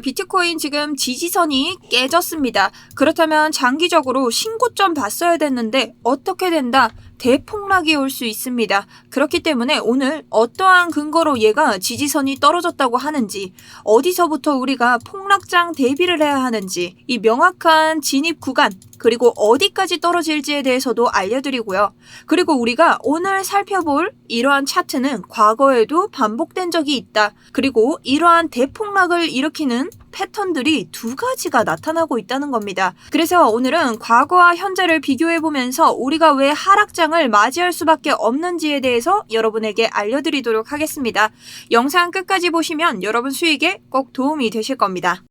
비트코인 지금 지지선이 깨졌습니다. 그렇다면 장기적으로 신고점 봤어야 됐는데 어떻게 된다? 대폭락이 올 수 있습니다. 그렇기 때문에 오늘 어떠한 근거로 얘가 지지선이 떨어졌다고 하는지, 어디서부터 우리가 폭락장 대비를 해야 하는지, 이 명확한 진입 구간, 그리고 어디까지 떨어질지에 대해서도 알려드리고요. 그리고 우리가 오늘 살펴볼 이러한 차트는 과거에도 반복된 적이 있다. 그리고 이러한 대폭락을 일으키는 패턴들이 두 가지가 나타나고 있다는 겁니다. 그래서 오늘은 과거와 현재를 비교해보면서 우리가 왜 하락장을 맞이할 수밖에 없는지에 대해서 여러분에게 알려드리도록 하겠습니다. 영상 끝까지 보시면 여러분 수익에 꼭 도움이 되실 겁니다.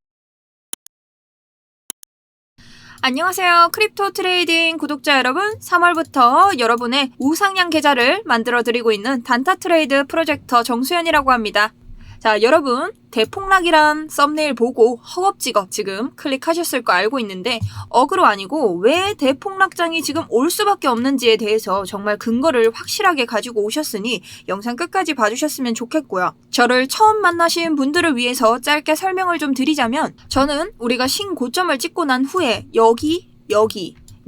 안녕하세요. 크립토 트레이딩 구독자 여러분, 3월부터 여러분의 우상향 계좌를 만들어 드리고 있는 단타 트레이드 프로젝터 정수연이라고 합니다. 자, 여러분 대폭락이란 썸네일 보고 허겁지겁 지금 클릭하셨을 거 알고 있는데 어그로 아니고 왜 대폭락장이 지금 올 수밖에 없는지에 대해서 정말 근거를 확실하게 가지고 오셨으니 영상 끝까지 봐주셨으면 좋겠고요. 저를 처음 만나신 분들을 위해서 짧게 설명을 좀 드리자면, 저는 우리가 신고점을 찍고 난 후에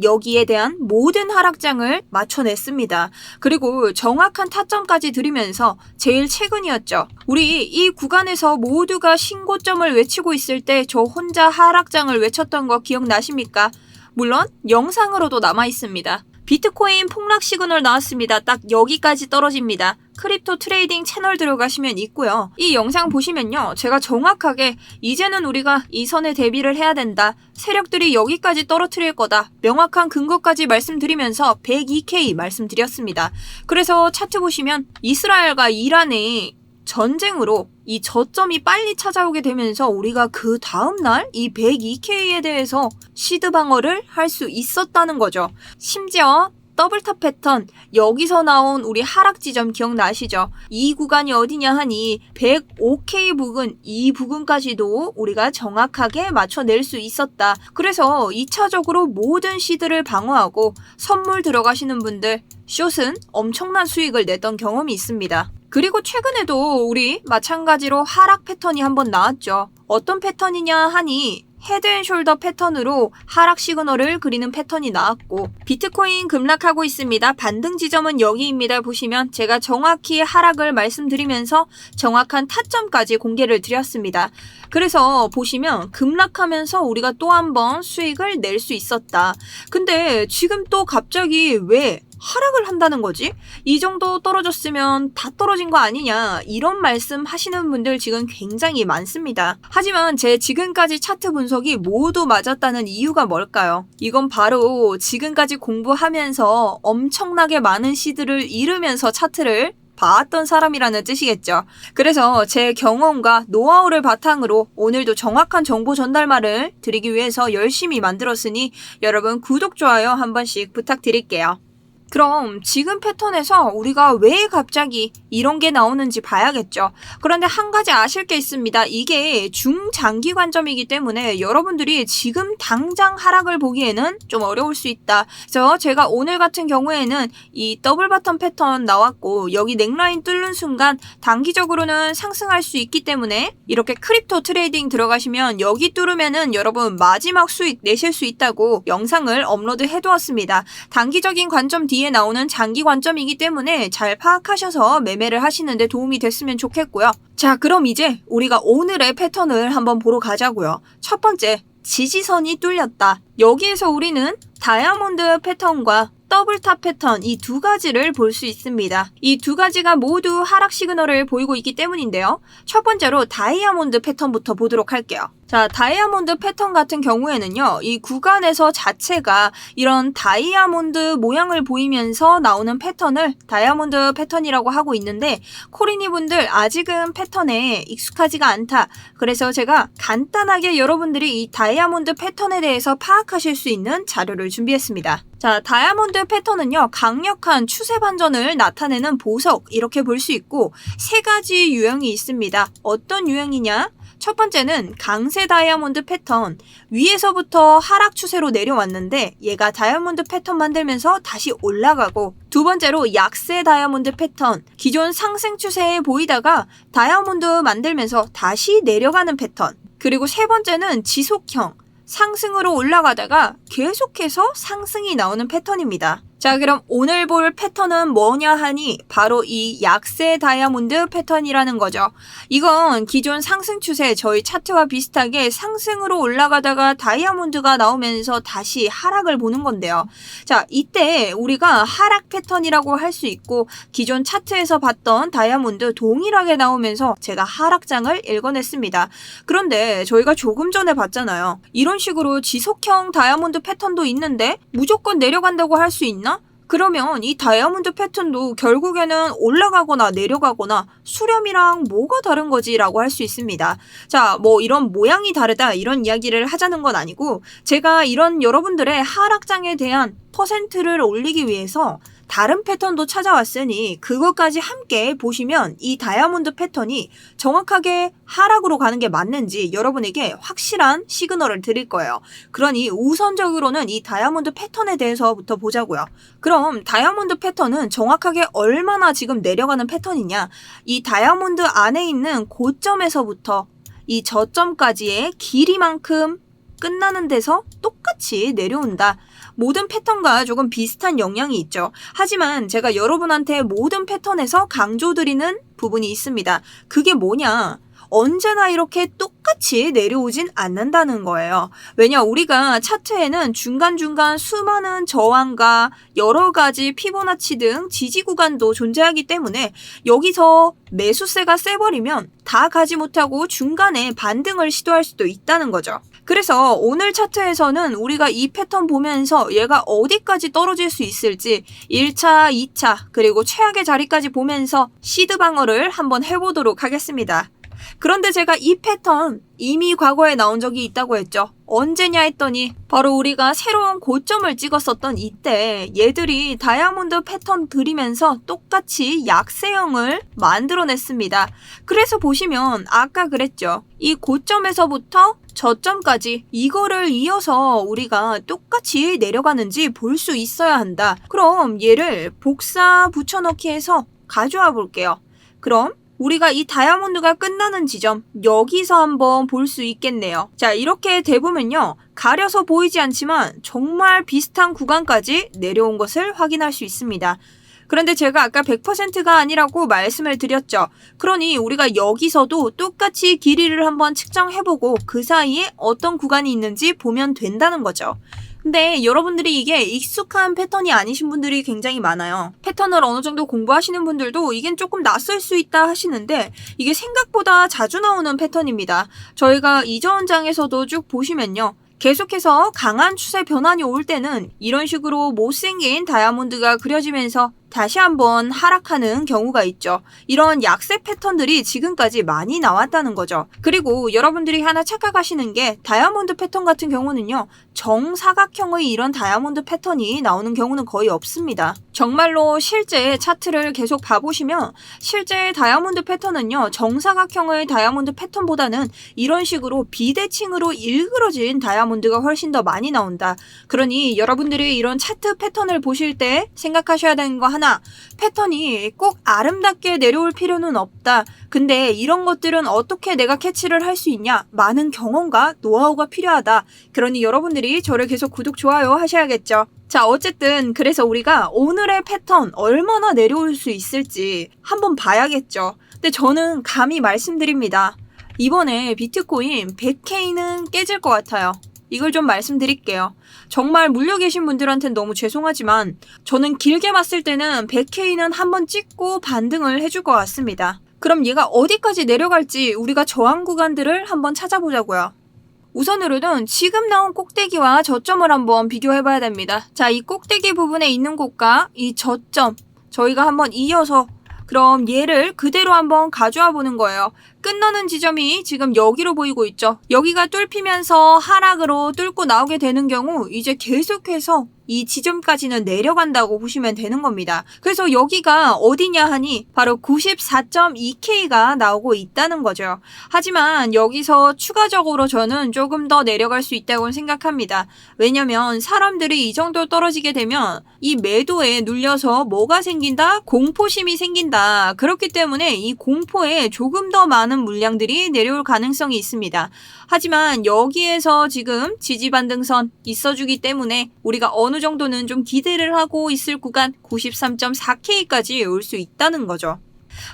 여기에 대한 모든 하락장을 맞춰냈습니다. 그리고 정확한 타점까지 드리면서 제일 최근이었죠. 우리 이 구간에서 모두가 신고점을 외치고 있을 때 저 혼자 하락장을 외쳤던 거 기억나십니까? 물론 영상으로도 남아있습니다. 비트코인 폭락 시그널 나왔습니다. 딱 여기까지 떨어집니다. 크립토 트레이딩 채널 들어가시면 있고요. 이 영상 보시면요, 제가 정확하게 이제는 우리가 이 선에 대비를 해야 된다, 세력들이 여기까지 떨어뜨릴 거다, 명확한 근거까지 말씀드리면서 102K 말씀드렸습니다. 그래서 차트 보시면 이스라엘과 이란의 전쟁으로 이 저점이 빨리 찾아오게 되면서 우리가 그 다음날 이 102K에 대해서 시드 방어를 할 수 있었다는 거죠. 심지어 더블탑 패턴, 여기서 나온 우리 하락 지점 기억나시죠? 이 구간이 어디냐 하니 105K 부근, 이 부근까지도 우리가 정확하게 맞춰낼 수 있었다. 그래서 2차적으로 모든 시드를 방어하고 선물 들어가시는 분들 숏은 엄청난 수익을 냈던 경험이 있습니다. 그리고 최근에도 우리 마찬가지로 하락 패턴이 한번 나왔죠. 어떤 패턴이냐 하니 헤드앤숄더 패턴으로 하락 시그널을 그리는 패턴이 나왔고, 비트코인 급락하고 있습니다. 반등 지점은 여기입니다. 보시면 제가 정확히 하락을 말씀드리면서 정확한 타점까지 공개를 드렸습니다. 그래서 보시면 급락하면서 우리가 또 한 번 수익을 낼 수 있었다. 근데 지금 또 갑자기 왜 하락을 한다는 거지? 이 정도 떨어졌으면 다 떨어진 거 아니냐, 이런 말씀 하시는 분들 지금 굉장히 많습니다. 하지만 제 지금까지 차트 분석이 모두 맞았다는 이유가 뭘까요? 이건 바로 지금까지 공부하면서 엄청나게 많은 시드를 잃으면서 차트를 봐왔던 사람이라는 뜻이겠죠. 그래서 제 경험과 노하우를 바탕으로 오늘도 정확한 정보 전달말을 드리기 위해서 열심히 만들었으니 여러분 구독, 좋아요 한 번씩 부탁드릴게요. 그럼 지금 패턴에서 우리가 왜 갑자기 이런 게 나오는지 봐야겠죠. 그런데 한 가지 아실 게 있습니다. 이게 중장기 관점이기 때문에 여러분들이 지금 당장 하락을 보기에는 좀 어려울 수 있다. 그래서 제가 오늘 같은 경우에는 이 더블 바텀 패턴 나왔고 여기 넥라인 뚫는 순간 단기적으로는 상승할 수 있기 때문에 이렇게 크립토 트레이딩 들어가시면 여기 뚫으면은 여러분 마지막 수익 내실 수 있다고 영상을 업로드 해두었습니다. 단기적인 관점 뒤에 나오는 장기 관점이기 때문에 잘 파악하셔서 매매를 하시는데 도움이 됐으면 좋겠고요. 자, 그럼 이제 우리가 오늘의 패턴을 한번 보러 가자고요. 첫 번째, 지지선이 뚫렸다. 여기에서 우리는 다이아몬드 패턴과 더블탑 패턴, 이 두 가지를 볼 수 있습니다. 이 두 가지가 모두 하락 시그널을 보이고 있기 때문인데요. 첫 번째로 다이아몬드 패턴부터 보도록 할게요. 자, 다이아몬드 패턴 같은 경우에는요, 이 구간에서 자체가 이런 다이아몬드 모양을 보이면서 나오는 패턴을 다이아몬드 패턴이라고 하고 있는데, 코리니 분들 아직은 패턴에 익숙하지가 않다. 그래서 제가 간단하게 여러분들이 이 다이아몬드 패턴에 대해서 파악하실 수 있는 자료를 준비했습니다. 자, 다이아몬드 패턴은요, 강력한 추세 반전을 나타내는 보석, 이렇게 볼 수 있고 세 가지 유형이 있습니다. 어떤 유형이냐? 첫 번째는 강세 다이아몬드 패턴, 위에서부터 하락 추세로 내려왔는데 얘가 다이아몬드 패턴 만들면서 다시 올라가고, 두 번째로 약세 다이아몬드 패턴, 기존 상승 추세에 보이다가 다이아몬드 만들면서 다시 내려가는 패턴. 그리고 세 번째는 지속형. 상승으로 올라가다가 계속해서 상승이 나오는 패턴입니다. 자, 그럼 오늘 볼 패턴은 뭐냐 하니 바로 이 약세 다이아몬드 패턴이라는 거죠. 이건 기존 상승 추세 저희 차트와 비슷하게 상승으로 올라가다가 다이아몬드가 나오면서 다시 하락을 보는 건데요. 자, 이때 우리가 하락 패턴이라고 할 수 있고 기존 차트에서 봤던 다이아몬드 동일하게 나오면서 제가 하락장을 읽어냈습니다. 그런데 저희가 조금 전에 봤잖아요. 이런 식으로 지속형 다이아몬드 패턴도 있는데 무조건 내려간다고 할 수 있나? 그러면 이 다이아몬드 패턴도 결국에는 올라가거나 내려가거나 수렴이랑 뭐가 다른 거지 라고 할 수 있습니다. 자, 뭐 이런 모양이 다르다 이런 이야기를 하자는 건 아니고 제가 이런 여러분들의 하락장에 대한 퍼센트를 올리기 위해서 다른 패턴도 찾아왔으니 그것까지 함께 보시면 이 다이아몬드 패턴이 정확하게 하락으로 가는 게 맞는지 여러분에게 확실한 시그널을 드릴 거예요. 그러니 우선적으로는 이 다이아몬드 패턴에 대해서부터 보자고요. 그럼 다이아몬드 패턴은 정확하게 얼마나 지금 내려가는 패턴이냐? 이 다이아몬드 안에 있는 고점에서부터 이 저점까지의 길이만큼 끝나는 데서 똑같이 내려온다. 모든 패턴과 조금 비슷한 영향이 있죠. 하지만 제가 여러분한테 모든 패턴에서 강조드리는 부분이 있습니다. 그게 뭐냐? 언제나 이렇게 똑같이 내려오진 않는다는 거예요. 왜냐, 우리가 차트에는 중간중간 수많은 저항과 여러 가지 피보나치 등 지지 구간도 존재하기 때문에 여기서 매수세가 세버리면 다 가지 못하고 중간에 반등을 시도할 수도 있다는 거죠. 그래서 오늘 차트에서는 우리가 이 패턴 보면서 얘가 어디까지 떨어질 수 있을지 1차, 2차, 그리고 최악의 자리까지 보면서 시드 방어를 한번 해보도록 하겠습니다. 그런데 제가 이 패턴 이미 과거에 나온 적이 있다고 했죠. 언제냐 했더니 바로 우리가 새로운 고점을 찍었었던 이때 얘들이 다이아몬드 패턴 들이면서 똑같이 약세형을 만들어냈습니다. 그래서 보시면 아까 그랬죠. 이 고점에서부터 저점까지 이거를 이어서 우리가 똑같이 내려가는지 볼 수 있어야 한다. 그럼 얘를 복사 붙여넣기 해서 가져와 볼게요. 그럼 우리가 이 다이아몬드가 끝나는 지점 여기서 한번 볼 수 있겠네요. 자, 이렇게 대보면요. 가려서 보이지 않지만 정말 비슷한 구간까지 내려온 것을 확인할 수 있습니다. 그런데 제가 아까 100%가 아니라고 말씀을 드렸죠. 그러니 우리가 여기서도 똑같이 길이를 한번 측정해보고 그 사이에 어떤 구간이 있는지 보면 된다는 거죠. 근데 여러분들이 이게 익숙한 패턴이 아니신 분들이 굉장히 많아요. 패턴을 어느 정도 공부하시는 분들도 이겐 조금 낯설 수 있다 하시는데 이게 생각보다 자주 나오는 패턴입니다. 저희가 이전 장에서도 쭉 보시면요. 계속해서 강한 추세 변환이 올 때는 이런 식으로 못생긴 다이아몬드가 그려지면서 다시 한번 하락하는 경우가 있죠. 이런 약세 패턴들이 지금까지 많이 나왔다는 거죠. 그리고 여러분들이 하나 착각하시는 게 다이아몬드 패턴 같은 경우는요. 정사각형의 이런 다이아몬드 패턴이 나오는 경우는 거의 없습니다. 정말로 실제 차트를 계속 봐보시면 실제 다이아몬드 패턴은요. 정사각형의 다이아몬드 패턴보다는 이런 식으로 비대칭으로 일그러진 다이아몬드가 훨씬 더 많이 나온다. 그러니 여러분들이 이런 차트 패턴을 보실 때 생각하셔야 되는 거 하나, 패턴이 꼭 아름답게 내려올 필요는 없다. 근데 이런 것들은 어떻게 내가 캐치를 할 수 있냐? 많은 경험과 노하우가 필요하다. 그러니 여러분들이 저를 계속 구독, 좋아요 하셔야겠죠. 자, 어쨌든 그래서 우리가 오늘의 패턴 얼마나 내려올 수 있을지 한번 봐야겠죠. 근데 저는 감히 말씀드립니다. 이번에 비트코인 100K는 깨질 것 같아요. 이걸 좀 말씀드릴게요. 정말 물려 계신 분들한테는 너무 죄송하지만 저는 길게 봤을 때는 100K는 한번 찍고 반등을 해줄 것 같습니다. 그럼 얘가 어디까지 내려갈지 우리가 저항 구간들을 한번 찾아보자고요. 우선으로는 지금 나온 꼭대기와 저점을 한번 비교해봐야 됩니다. 자, 이 꼭대기 부분에 있는 곳과 이 저점 저희가 한번 이어서 그럼 얘를 그대로 한번 가져와 보는 거예요. 끝나는 지점이 지금 여기로 보이고 있죠. 여기가 뚫히면서 하락으로 뚫고 나오게 되는 경우 이제 계속해서 이 지점까지는 내려간다고 보시면 되는 겁니다. 그래서 여기가 어디냐 하니 바로 94.2K가 나오고 있다는 거죠. 하지만 여기서 추가적으로 저는 조금 더 내려갈 수 있다고 생각합니다. 왜냐면 사람들이 이 정도 떨어지게 되면 이 매도에 눌려서 뭐가 생긴다? 공포심이 생긴다. 그렇기 때문에 이 공포에 조금 더 많은 많은 물량들이 내려올 가능성이 있습니다. 하지만 여기에서 지금 지지반등선 있어주기 때문에 우리가 어느 정도는 좀 기대를 하고 있을 구간 93.4K까지 올 수 있다는 거죠.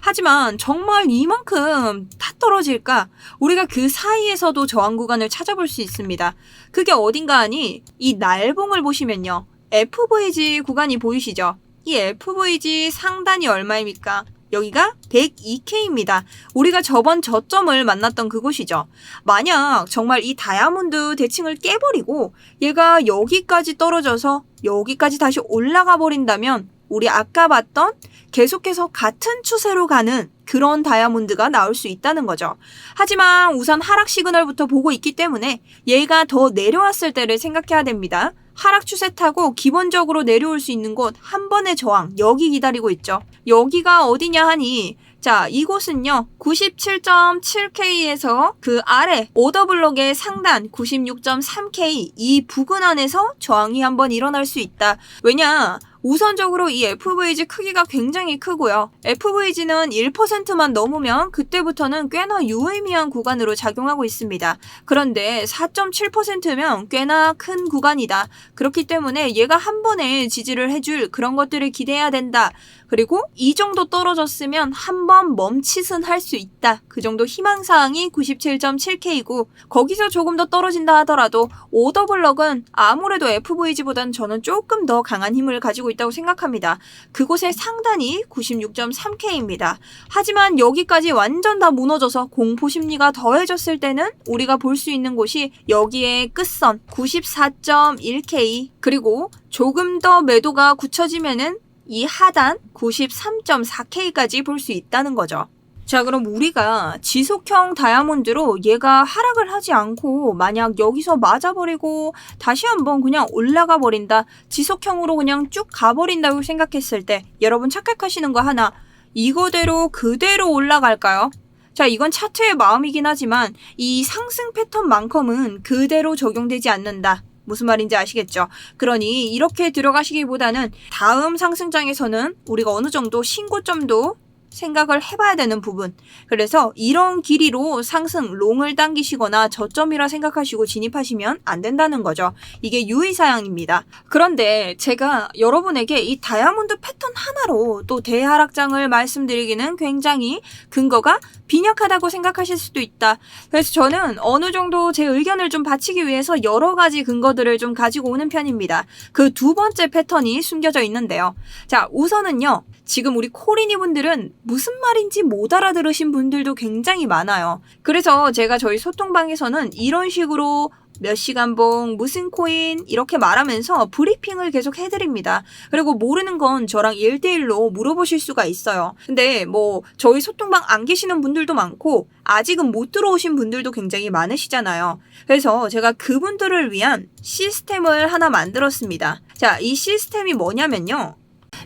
하지만 정말 이만큼 다 떨어질까? 우리가 그 사이에서도 저항 구간을 찾아볼 수 있습니다. 그게 어딘가 하니 이 날봉을 보시면요. FVG 구간이 보이시죠? 이 FVG 상단이 얼마입니까? 여기가 102K입니다. 우리가 저번 저점을 만났던 그곳이죠. 만약 정말 이 다이아몬드 대칭을 깨버리고 얘가 여기까지 떨어져서 여기까지 다시 올라가 버린다면 우리 아까 봤던 계속해서 같은 추세로 가는 그런 다이아몬드가 나올 수 있다는 거죠. 하지만 우선 하락 시그널부터 보고 있기 때문에 얘가 더 내려왔을 때를 생각해야 됩니다. 하락 추세 타고 기본적으로 내려올 수 있는 곳 한 번의 저항 여기 기다리고 있죠. 여기가 어디냐 하니 자, 이곳은요 97.7K에서 그 아래 오더블록의 상단 96.3K 이 부근 안에서 저항이 한번 일어날 수 있다. 왜냐? 우선적으로 이 FVG 크기가 굉장히 크고요. FVG는 1%만 넘으면 그때부터는 꽤나 유의미한 구간으로 작용하고 있습니다. 그런데 4.7%면 꽤나 큰 구간이다. 그렇기 때문에 얘가 한 번에 지지를 해줄 그런 것들을 기대해야 된다. 그리고 이 정도 떨어졌으면 한 번 멈칫은 할 수 있다. 그 정도 희망사항이 97.7K고 거기서 조금 더 떨어진다 하더라도 오더블럭은 아무래도 FVG보다는 저는 조금 더 강한 힘을 가지고 있다고 생각합니다. 그곳의 상단이 96.3K입니다. 하지만 여기까지 완전 다 무너져서 공포심리가 더해졌을 때는 우리가 볼 수 있는 곳이 여기에 끝선 94.1K 그리고 조금 더 매도가 굳혀지면은 이 하단 93.4K까지 볼 수 있다는 거죠. 자, 그럼 우리가 지속형 다이아몬드로 얘가 하락을 하지 않고 만약 여기서 맞아버리고 다시 한번 그냥 올라가 버린다. 지속형으로 그냥 쭉 가버린다고 생각했을 때 여러분 착각하시는 거 하나. 이거대로 그대로 올라갈까요? 자, 이건 차트의 마음이긴 하지만 이 상승 패턴만큼은 그대로 적용되지 않는다. 무슨 말인지 아시겠죠? 그러니 이렇게 들어가시기보다는 다음 상승장에서는 우리가 어느 정도 신고점도 생각을 해봐야 되는 부분. 그래서 이런 길이로 상승 롱을 당기시거나 저점이라 생각하시고 진입하시면 안 된다는 거죠. 이게 유의사항입니다. 그런데 제가 여러분에게 이 다이아몬드 패턴 하나로 또 대하락장을 말씀드리기는 굉장히 근거가 빈약하다고 생각하실 수도 있다. 그래서 저는 어느 정도 제 의견을 좀 바치기 위해서 여러 가지 근거들을 좀 가지고 오는 편입니다. 그 두 번째 패턴이 숨겨져 있는데요. 자, 우선은요. 지금 우리 코리니 분들은 무슨 말인지 못 알아들으신 분들도 굉장히 많아요. 그래서 제가 저희 소통방에서는 이런 식으로 몇 시간봉, 무슨 코인 이렇게 말하면서 브리핑을 계속 해드립니다. 그리고 모르는 건 저랑 1대1로 물어보실 수가 있어요. 근데 뭐 저희 소통방 안 계시는 분들도 많고 아직은 못 들어오신 분들도 굉장히 많으시잖아요. 그래서 제가 그분들을 위한 시스템을 하나 만들었습니다. 자, 이 시스템이 뭐냐면요.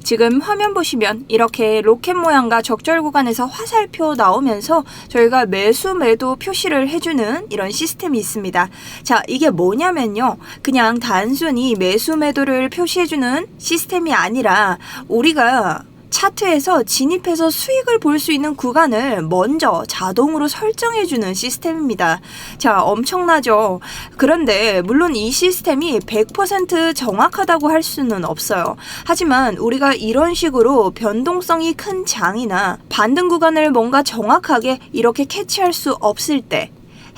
지금 화면 보시면 이렇게 로켓 모양과 적절 구간에서 화살표 나오면서 저희가 매수 매도 표시를 해주는 이런 시스템이 있습니다. 자, 이게 뭐냐면요. 그냥 단순히 매수 매도를 표시해주는 시스템이 아니라 우리가 차트에서 진입해서 수익을 볼 수 있는 구간을 먼저 자동으로 설정해주는 시스템입니다. 자, 엄청나죠? 그런데 물론 이 시스템이 100% 정확하다고 할 수는 없어요. 하지만 우리가 이런 식으로 변동성이 큰 장이나 반등 구간을 뭔가 정확하게 이렇게 캐치할 수 없을 때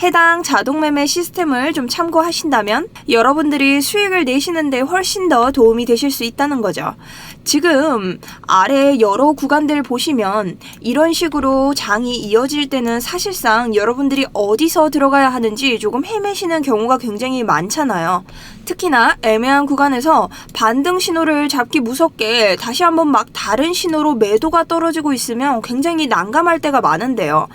해당 자동매매 시스템을 좀 참고하신다면 여러분들이 수익을 내시는데 훨씬 더 도움이 되실 수 있다는 거죠. 지금 아래 여러 구간들 보시면 이런 식으로 장이 이어질 때는 사실상 여러분들이 어디서 들어가야 하는지 조금 헤매시는 경우가 굉장히 많잖아요. 특히나 애매한 구간에서 반등 신호를 잡기 무섭게 다시 한번 막 다른 신호로 매도가 떨어지고 있으면 굉장히 난감할 때가 많은데요.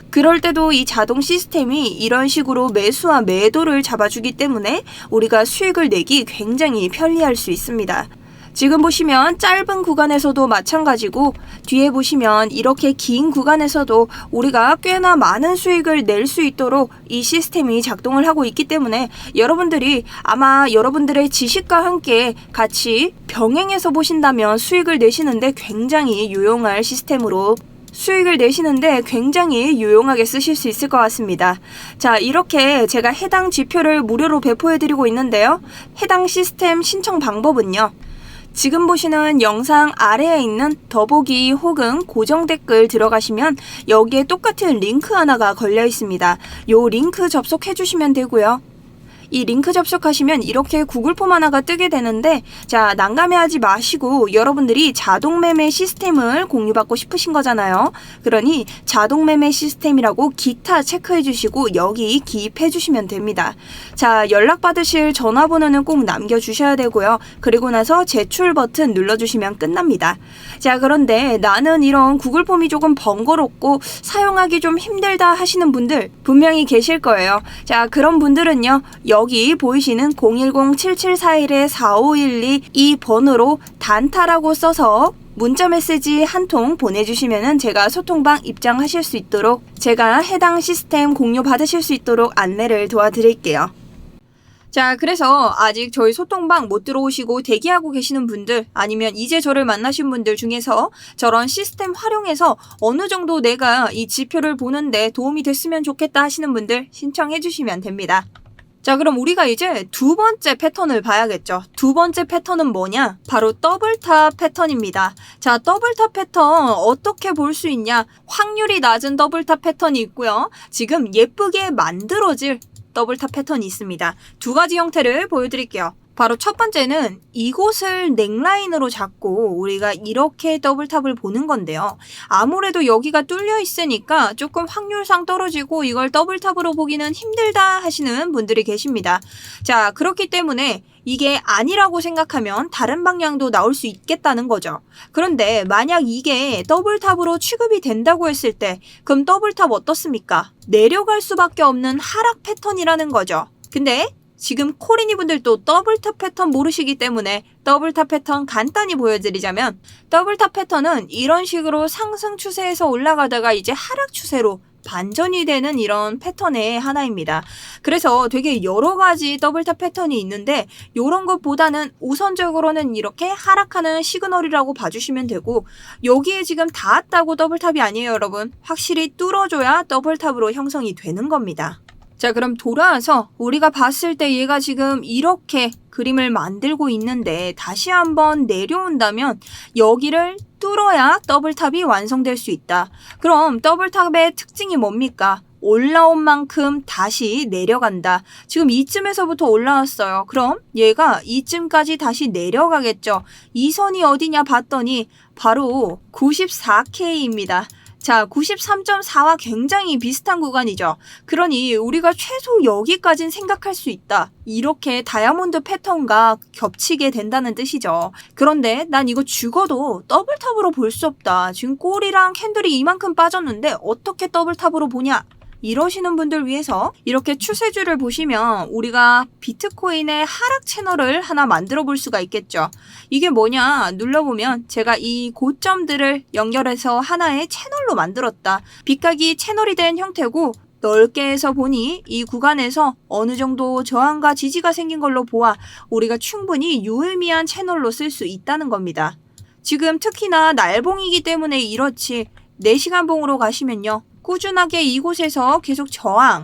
그럴 때도 이 자동 시스템이 이런 식으로 매수와 매도를 잡아주기 때문에 우리가 수익을 내기 굉장히 편리할 수 있습니다. 지금 보시면 짧은 구간에서도 마찬가지고 뒤에 보시면 이렇게 긴 구간에서도 우리가 꽤나 많은 수익을 낼 수 있도록 이 시스템이 작동을 하고 있기 때문에 여러분들이 아마 여러분들의 지식과 함께 같이 병행해서 보신다면 수익을 내시는데 굉장히 유용할 시스템으로 수익을 내시는데 굉장히 유용하게 쓰실 수 있을 것 같습니다. 자, 이렇게 제가 해당 지표를 무료로 배포해드리고 있는데요. 해당 시스템 신청 방법은요. 지금 보시는 영상 아래에 있는 더보기 혹은 고정 댓글 들어가시면 여기에 똑같은 링크 하나가 걸려 있습니다. 요 링크 접속해 주시면 되고요. 이 링크 접속하시면 이렇게 구글 폼 하나가 뜨게 되는데, 자, 난감해하지 마시고 여러분들이 자동 매매 시스템을 공유받고 싶으신 거잖아요. 그러니 자동 매매 시스템이라고 기타 체크해 주시고 여기 기입해 주시면 됩니다. 자, 연락 받으실 전화번호는 꼭 남겨주셔야 되고요. 그리고 나서 제출 버튼 눌러주시면 끝납니다. 자, 그런데 나는 이런 구글 폼이 조금 번거롭고 사용하기 좀 힘들다 하시는 분들 분명히 계실 거예요. 자, 그런 분들은요, 여기 보이시는 010-7741-4512 이 번호로 단타라고 써서 문자 메시지 한 통 보내주시면은 제가 소통방 입장하실 수 있도록, 제가 해당 시스템 공유 받으실 수 있도록 안내를 도와드릴게요. 자, 그래서 아직 저희 소통방 못 들어오시고 대기하고 계시는 분들, 아니면 이제 저를 만나신 분들 중에서 저런 시스템 활용해서 어느 정도 내가 이 지표를 보는데 도움이 됐으면 좋겠다 하시는 분들 신청해 주시면 됩니다. 자, 그럼 우리가 이제 두 번째 패턴을 봐야겠죠. 두 번째 패턴은 뭐냐? 바로 더블탑 패턴입니다. 자, 더블탑 패턴 어떻게 볼 수 있냐? 확률이 낮은 더블탑 패턴이 있고요. 지금 예쁘게 만들어질 더블탑 패턴이 있습니다. 두 가지 형태를 보여드릴게요. 바로 첫 번째는 이곳을 넥라인으로 잡고 우리가 이렇게 더블탑을 보는 건데요. 아무래도 여기가 뚫려 있으니까 조금 확률상 떨어지고 이걸 더블탑으로 보기는 힘들다 하시는 분들이 계십니다. 자, 그렇기 때문에 이게 아니라고 생각하면 다른 방향도 나올 수 있겠다는 거죠. 그런데 만약 이게 더블탑으로 취급이 된다고 했을 때 그럼 더블탑 어떻습니까? 내려갈 수밖에 없는 하락 패턴이라는 거죠. 근데 지금 코리니 분들도 더블탑 패턴 모르시기 때문에 더블탑 패턴 간단히 보여드리자면, 더블탑 패턴은 이런 식으로 상승 추세에서 올라가다가 이제 하락 추세로 반전이 되는 이런 패턴의 하나입니다. 그래서 되게 여러 가지 더블탑 패턴이 있는데 이런 것보다는 우선적으로는 이렇게 하락하는 시그널이라고 봐주시면 되고, 여기에 지금 닿았다고 더블탑이 아니에요, 여러분. 확실히 뚫어줘야 더블탑으로 형성이 되는 겁니다. 자, 그럼 돌아와서 우리가 봤을 때 얘가 지금 이렇게 그림을 만들고 있는데 다시 한번 내려온다면 여기를 뚫어야 더블탑이 완성될 수 있다. 그럼 더블탑의 특징이 뭡니까? 올라온 만큼 다시 내려간다. 지금 이쯤에서부터 올라왔어요. 그럼 얘가 이쯤까지 다시 내려가겠죠. 이 선이 어디냐 봤더니 바로 94K입니다. 자, 93.4와 굉장히 비슷한 구간이죠. 그러니 우리가 최소 여기까진 생각할 수 있다. 이렇게 다이아몬드 패턴과 겹치게 된다는 뜻이죠. 그런데 난 이거 죽어도 더블탑으로 볼 수 없다. 지금 꼬리랑 캔들이 이만큼 빠졌는데 어떻게 더블탑으로 보냐? 이러시는 분들 위해서 이렇게 추세줄을 보시면 우리가 비트코인의 하락 채널을 하나 만들어 볼 수가 있겠죠. 이게 뭐냐 눌러보면 제가 이 고점들을 연결해서 하나의 채널로 만들었다. 빗각이 채널이 된 형태고, 넓게 해서 보니 이 구간에서 어느 정도 저항과 지지가 생긴 걸로 보아 우리가 충분히 유의미한 채널로 쓸 수 있다는 겁니다. 지금 특히나 날봉이기 때문에 이렇지 4시간 봉으로 가시면요, 꾸준하게 이곳에서 계속 저항,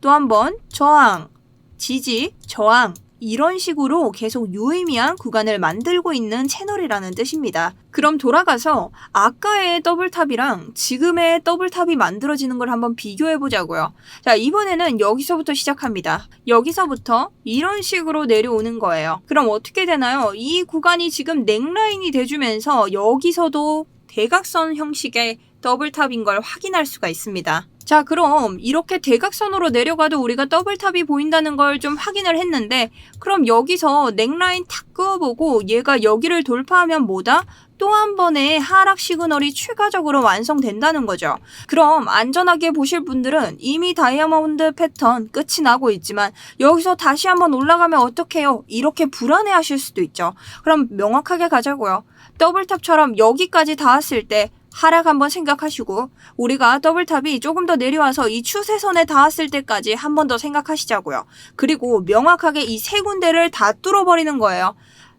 또 한번 저항, 지지, 저항, 이런 식으로 계속 유의미한 구간을 만들고 있는 채널이라는 뜻입니다. 그럼 돌아가서 아까의 더블탑이랑 지금의 더블탑이 만들어지는 걸 한번 비교해 보자고요. 자, 이번에는 여기서부터 시작합니다. 여기서부터 이런 식으로 내려오는 거예요. 그럼 어떻게 되나요? 이 구간이 지금 넥라인이 돼주면서 여기서도 대각선 형식의 더블탑인 걸 확인할 수가 있습니다. 자, 그럼 이렇게 대각선으로 내려가도 우리가 더블탑이 보인다는 걸 좀 확인을 했는데, 그럼 여기서 넥라인 탁 그어보고 얘가 여기를 돌파하면 뭐다? 또 한 번의 하락 시그널이 추가적으로 완성된다는 거죠. 그럼 안전하게 보실 분들은 이미 다이아몬드 패턴 끝이 나고 있지만 여기서 다시 한번 올라가면 어떡해요? 이렇게 불안해하실 수도 있죠. 그럼 명확하게 가자고요. 더블탑처럼 여기까지 닿았을 때 하락 한번 생각하시고, 우리가 더블탑이 조금 더 내려와서 이 추세선에 닿았을 때까지 한 번 더 생각하시자고요. 그리고 명확하게 이 세 군데를 다 뚫어버리는 거예요.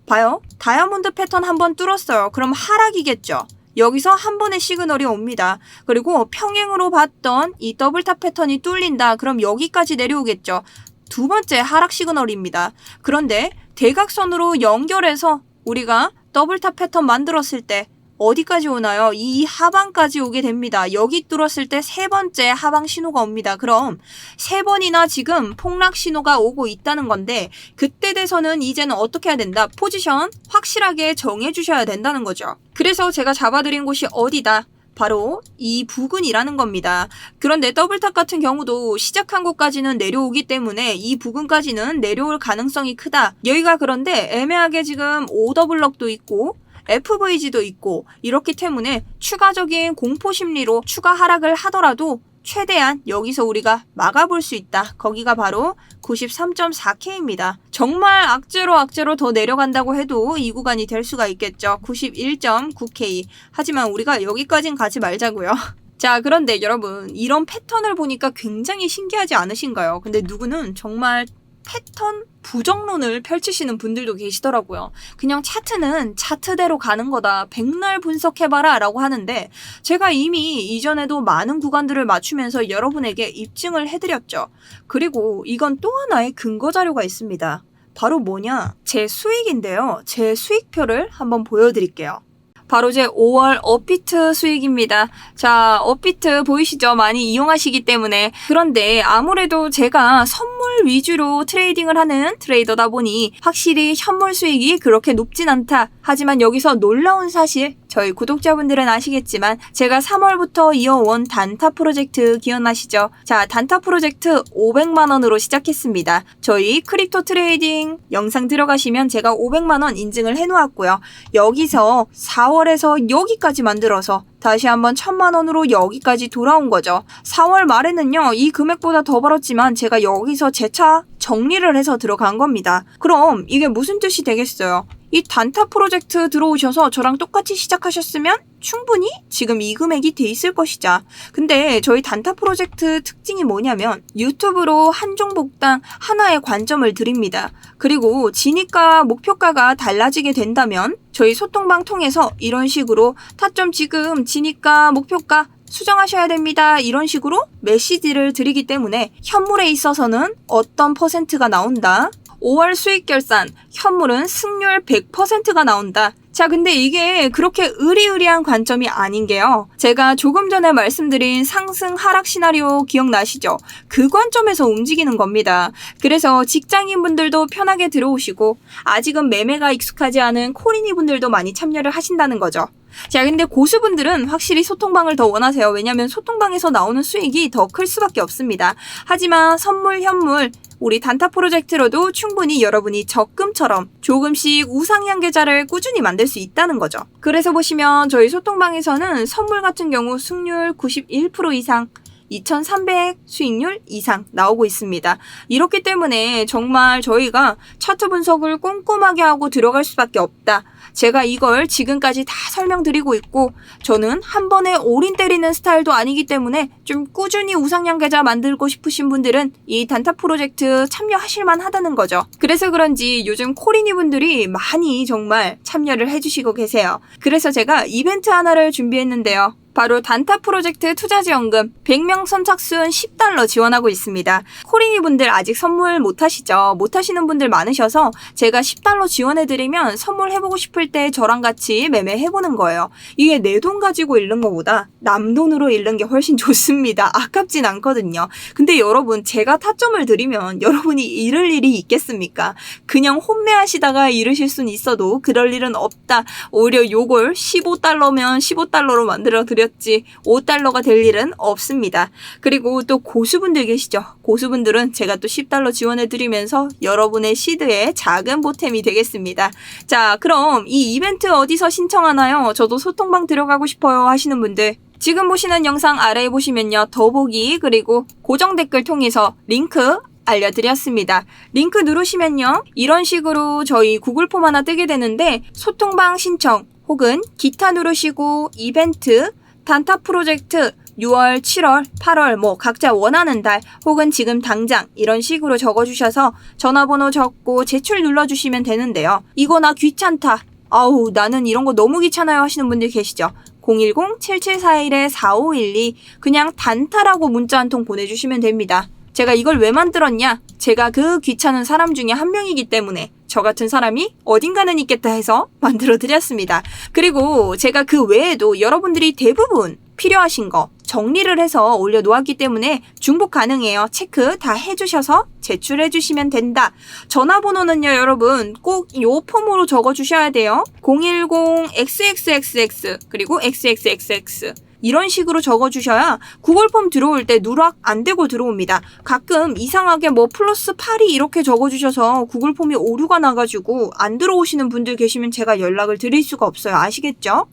봐요. 다이아몬드 패턴 한번 뚫었어요. 그럼 하락이겠죠. 여기서 한 번의 시그널이 옵니다. 그리고 평행으로 봤던 이 더블탑 패턴이 뚫린다. 그럼 여기까지 내려오겠죠. 두 번째 하락 시그널입니다. 그런데 대각선으로 연결해서 우리가 더블탑 패턴 만들었을 때 어디까지 오나요? 이 하방까지 오게 됩니다. 여기 뚫었을 때 세 번째 하방 신호가 옵니다. 그럼 세 번이나 지금 폭락 신호가 오고 있다는 건데 그때 돼서는 이제는 어떻게 해야 된다? 포지션 확실하게 정해주셔야 된다는 거죠. 그래서 제가 잡아드린 곳이 어디다? 바로 이 부근이라는 겁니다. 그런데 더블탑 같은 경우도 시작한 곳까지는 내려오기 때문에 이 부근까지는 내려올 가능성이 크다. 여기가 그런데 애매하게 지금 오더블럭도 있고 FVG도 있고 이렇기 때문에 추가적인 공포 심리로 추가 하락을 하더라도 최대한 여기서 우리가 막아볼 수 있다. 거기가 바로 93.4K입니다. 정말 악재로 더 내려간다고 해도 이 구간이 될 수가 있겠죠. 91.9K. 하지만 우리가 여기까진 가지 말자고요. 자, 그런데 여러분 이런 패턴을 보니까 굉장히 신기하지 않으신가요? 근데 누구는 정말 패턴 부정론을 펼치시는 분들도 계시더라고요. 그냥 차트는 차트대로 가는 거다. 백날 분석해봐라 라고 하는데 제가 이미 이전에도 많은 구간들을 맞추면서 여러분에게 입증을 해드렸죠. 그리고 이건 또 하나의 근거 자료가 있습니다. 바로 뭐냐? 제 수익인데요. 제 수익표를 한번 보여드릴게요. 바로 제 5월 업비트 수익입니다. 자, 업비트 보이시죠? 많이 이용하시기 때문에. 그런데 아무래도 제가 선물 위주로 트레이딩을 하는 트레이더다 보니 확실히 현물 수익이 그렇게 높진 않다. 하지만 여기서 놀라운 사실, 저희 구독자분들은 아시겠지만 제가 3월부터 이어온 단타 프로젝트 기억나시죠? 자, 단타 프로젝트 500만 원으로 시작했습니다. 저희 크립토 트레이딩 영상 들어가시면 제가 500만 원 인증을 해놓았고요. 여기서 4월에서 여기까지 만들어서 다시 한번 1000만 원으로 여기까지 돌아온 거죠. 4월 말에는요, 이 금액보다 더 벌었지만 제가 여기서 재차 정리를 해서 들어간 겁니다. 그럼 이게 무슨 뜻이 되겠어요? 이 단타 프로젝트 들어오셔서 저랑 똑같이 시작하셨으면 충분히 지금 이 금액이 돼 있을 것이죠. 근데 저희 단타 프로젝트 특징이 뭐냐면 유튜브로 한 종목당 하나의 관점을 드립니다. 그리고 진입가 목표가가 달라지게 된다면 저희 소통방 통해서 이런 식으로 타점 지금 진입가 목표가 수정하셔야 됩니다. 이런 식으로 메시지를 드리기 때문에 현물에 있어서는 어떤 퍼센트가 나온다. 5월 수익 결산, 현물은 승률 100%가 나온다. 자, 근데 이게 그렇게 의리의리한 관점이 아닌 게요. 제가 조금 전에 말씀드린 상승 하락 시나리오 기억나시죠? 그 관점에서 움직이는 겁니다. 그래서 직장인분들도 편하게 들어오시고 아직은 매매가 익숙하지 않은 코리니 분들도 많이 참여를 하신다는 거죠. 자, 근데 고수분들은 확실히 소통방을 더 원하세요. 왜냐면 소통방에서 나오는 수익이 더 클 수밖에 없습니다. 하지만 선물, 현물, 우리 단타 프로젝트로도 충분히 여러분이 적금처럼 조금씩 우상향 계좌를 꾸준히 만들 수 있다는 거죠. 그래서 보시면 저희 소통방에서는 선물 같은 경우 승률 91% 이상, 2300 수익률 이상 나오고 있습니다. 이렇기 때문에 정말 저희가 차트 분석을 꼼꼼하게 하고 들어갈 수밖에 없다. 제가 이걸 지금까지 다 설명드리고 있고 저는 한 번에 올인 때리는 스타일도 아니기 때문에 좀 꾸준히 우상향 계좌 만들고 싶으신 분들은 이 단타 프로젝트 참여하실 만하다는 거죠. 그래서 그런지 요즘 코리니 분들이 많이 정말 참여를 해주시고 계세요. 그래서 제가 이벤트 하나를 준비했는데요. 바로 단타 프로젝트 투자지원금 100명 선착순 $10 지원하고 있습니다. 코리니 분들 아직 선물 못하시죠? 못하시는 분들 많으셔서 제가 $10 지원해드리면 선물해보고 싶을 때 저랑 같이 매매해보는 거예요. 이게 내 돈 가지고 잃는 것보다 남 돈으로 잃는 게 훨씬 좋습니다. 아깝진 않거든요. 근데 여러분, 제가 타점을 드리면 여러분이 잃을 일이 있겠습니까? 그냥 혼매하시다가 잃으실 수는 있어도 그럴 일은 없다. 오히려 요걸 $15면 $15로 만들어 드렸지 $5가 될 일은 없습니다. 그리고 또 고수분들 계시죠? 고수분들은 제가 또 $10 지원해드리면서 여러분의 시드에 작은 보탬이 되겠습니다. 자, 그럼 이 이벤트 어디서 신청하나요? 저도 소통방 들어가고 싶어요 하시는 분들, 지금 보시는 영상 아래에 보시면요, 더보기 그리고 고정 댓글 통해서 링크 알려드렸습니다. 링크 누르시면요, 이런 식으로 저희 구글 폼 하나 뜨게 되는데 소통방 신청 혹은 기타 누르시고 이벤트, 단타 프로젝트 6월, 7월, 8월 뭐 각자 원하는 달 혹은 지금 당장 이런 식으로 적어주셔서 전화번호 적고 제출 눌러주시면 되는데요. 이거 나 귀찮다. 아우, 나는 이런 거 너무 귀찮아요 하시는 분들 계시죠? 010-7741-4512 그냥 단타라고 문자 한 통 보내주시면 됩니다. 제가 이걸 왜 만들었냐? 제가 그 귀찮은 사람 중에 한 명이기 때문에 저 같은 사람이 어딘가는 있겠다 해서 만들어드렸습니다. 그리고 제가 그 외에도 여러분들이 대부분 필요하신 거 정리를 해서 올려놓았기 때문에 중복 가능해요. 체크 다 해주셔서 제출해주시면 된다. 전화번호는요, 여러분 꼭 요 폼으로 적어주셔야 돼요. 010-XXXX 그리고 XXXX 이런 식으로 적어주셔야 구글 폼 들어올 때 누락 안 되고 들어옵니다. 가끔 이상하게 뭐 플러스 8이 이렇게 적어주셔서 구글 폼이 오류가 나가지고 안 들어오시는 분들 계시면 제가 연락을 드릴 수가 없어요. 아시겠죠?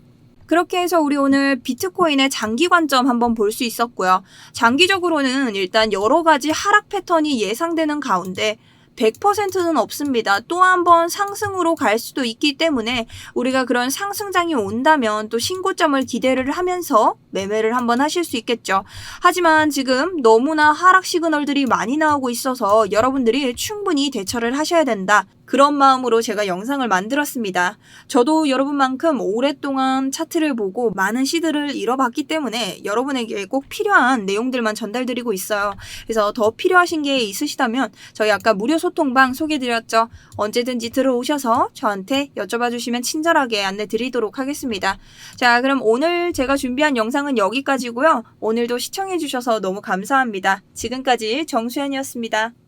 그렇게 해서 우리 오늘 비트코인의 장기 관점 한번 볼 수 있었고요. 장기적으로는 일단 여러 가지 하락 패턴이 예상되는 가운데 100%는 없습니다. 또 한 번 상승으로 갈 수도 있기 때문에 우리가 그런 상승장이 온다면 또 신고점을 기대를 하면서 매매를 한번 하실 수 있겠죠. 하지만 지금 너무나 하락 시그널들이 많이 나오고 있어서 여러분들이 충분히 대처를 하셔야 된다. 그런 마음으로 제가 영상을 만들었습니다. 저도 여러분만큼 오랫동안 차트를 보고 많은 시드를 잃어봤기 때문에 여러분에게 꼭 필요한 내용들만 전달드리고 있어요. 그래서 더 필요하신 게 있으시다면 저희 아까 무료 소통방 소개드렸죠. 언제든지 들어오셔서 저한테 여쭤봐 주시면 친절하게 안내 드리도록 하겠습니다. 자, 그럼 오늘 제가 준비한 영상은 여기까지고요. 오늘도 시청해 주셔서 너무 감사합니다. 지금까지 정수연이었습니다.